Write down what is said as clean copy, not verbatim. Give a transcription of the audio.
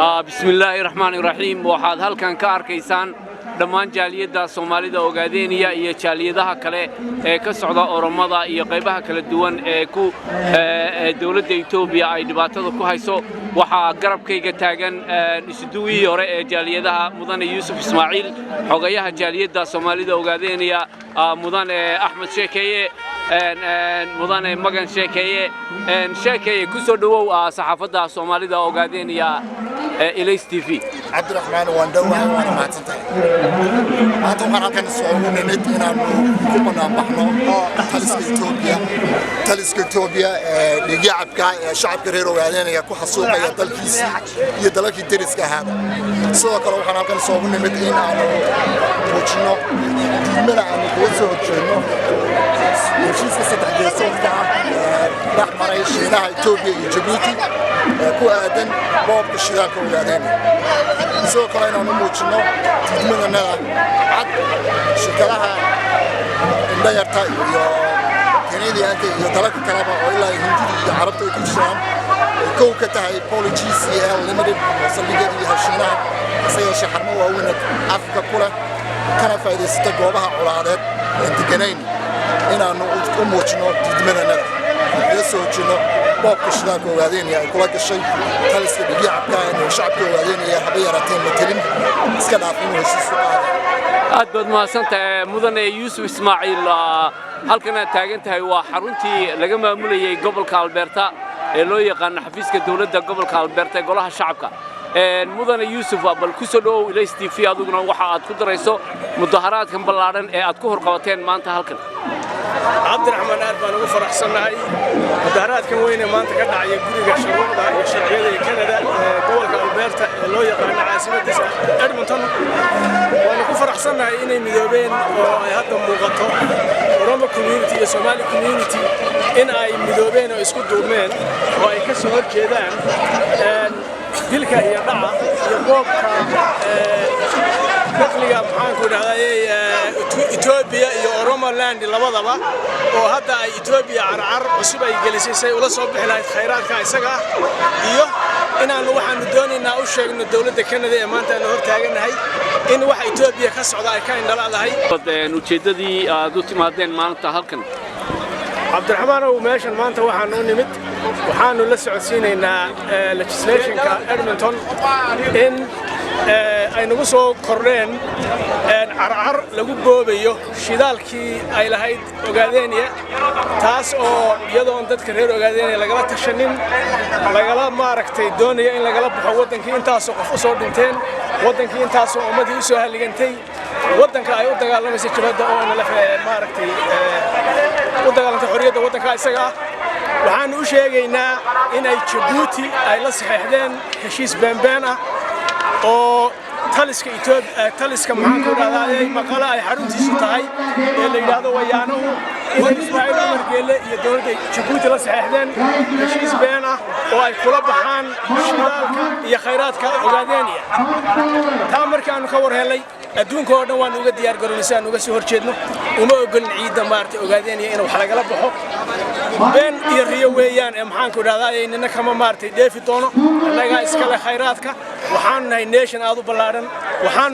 بسم الله الرحمن الرحيم waxaad halkan ka arkaysaan dhammaan jaaliyada Soomaalida Ogaadeniya iyo jaaliyadaha kale ee ka socda Oromada iyo qaybaha kala duwan ee ku dawladda Itoobiya ay dhibaatada ku hayso waxa garabkayga taagan isduwii hore ee jaaliyadaha Mudane Yuusuf Ismaaciil xogayaha jaaliyada Soomaalida Ogaadeniya Mudane Axmed Sheekeye mudane magan sheekeye ku soo dhawow saxaafadda Soomaalida Ogaadeniya إليس تي عبد الرحمن واندوها وانا ما تنتهي ما توقع كان الصعوبة نمت إن كنا بحنا تلسك إثيوبيا يجعب شعب كرير وعلينا يكون حصوقة يدلك الدرس كهذا سواء كانوا كنا كان الصعوبة نمت إن وجنا ملا عن قوسه وجنا وشيء ستحدث صوتها رحمة رئيسنا إثيوبيا جيبوتي كوادن باب الشراكة وعلينا سو كلنا نموتشنا تدمنا عد شكلها لا يرتاح كنيدي أنت يطلق كلامه وإلا هندي عربته كل شام كوكتها بوليجيسي ليميتد وصلنا دي هالشينا سيا شحر مو هونا أفريقيا كلها كان فايدة استجوابها على عادات أنت كنين هنا نموتشنا تدمنا يسوتشنا باب الشراكة وعلينا كل شيء خلص بيجي عبكان وشعب وعلينا يا حبيبي راتين متلين اسكن عارفين وش السؤال أدب ما سنت مدن يوسف إسماعيل halkana taagan tahay waa xaruntii laga maamulayay gobolka Alberta ee loo yaqaan xafiiska dawladda gobolka Alberta ee golaha shacabka mudane Yuusuf bal ku soo dhawow Ilays TV aduguna waxa aad ku darayso mudaharaadkan ballaaran ee aad ku horqabateen maanta halkan عبد الرحمن أربان وفرح صناعي مدهرات كان وين ما أنت كنا على جوري الشروق ده الشرعية كندا دول كالبرتا اللي يقعنا عاصمة إدمونتون وأنا كفرح صناعي إني مدوبين وهذا مغطى روما كوميونتي الصومالي كوميونتي إن أي مدوبين ويسكت دومين وأي كسر جدًا تلك هي ضعة يبوك دخلية محاكو هذه إثيوبيا iyo Romaland labadaba oo hadda ay Itoobiya carcar cusub ay gelisay ula soo bixi lahayd khayraadka isaga iyo inaan waxaanu doonaynaa u sheegno dawladda Kanada ee maanta aan hor taaganahay in waxa Itoobiya ka socda ay ka indhalaadahay ujeedadii aad u timaadeen maanta halkan عبد الرحمن وماشان maanta waxaan u nimid waxaanu la socodsiinaynaa legislationka Edmonton in ay nagu soo kordheen carcar lagu boobayo shidaalkii ay lahayd Ogaadeniya taas oo iyadoo dadka reer Ogaadeniya lagala tashanin lagala maaragtay doonaya in lagala baxo wadankii intaas qof u soo dhinteen wadankii intaas oo ummadii u soo haligantay wadanka ay u dagaalamayso jabhadda oo la maaragtay u dagaalantay xorriyadda wadanka isaga waxaan u sheegaynaa in ay Djibouti ay la saxeexdeen heshiis beenbeen ah oo taliska Itoobiya taliska maxaan ku dhahdaa maqala ay xaruntiisu tahay ee la yiraahdo wayaanuhu in Ismaaciil Umar Geelle iyo dawladda Djibouti la saxeexdeen heshiis been ah oo ay kula baxaan shidaalka iyo khayraadka Ogaadeniya taa markaan ka war helay adduunka oo dhan waan uga diyaar garoonaysan uga soo horjeedno uma ogolin ciidan maartay Ogaadeniya inuu wax laga baxo been iyo riyo weeyaan ee maxaan ku dhahdaa inna kama maartay dheefi doono anaga iska leh khayraadka waxaan nahay nation aad u ballaaran waxaan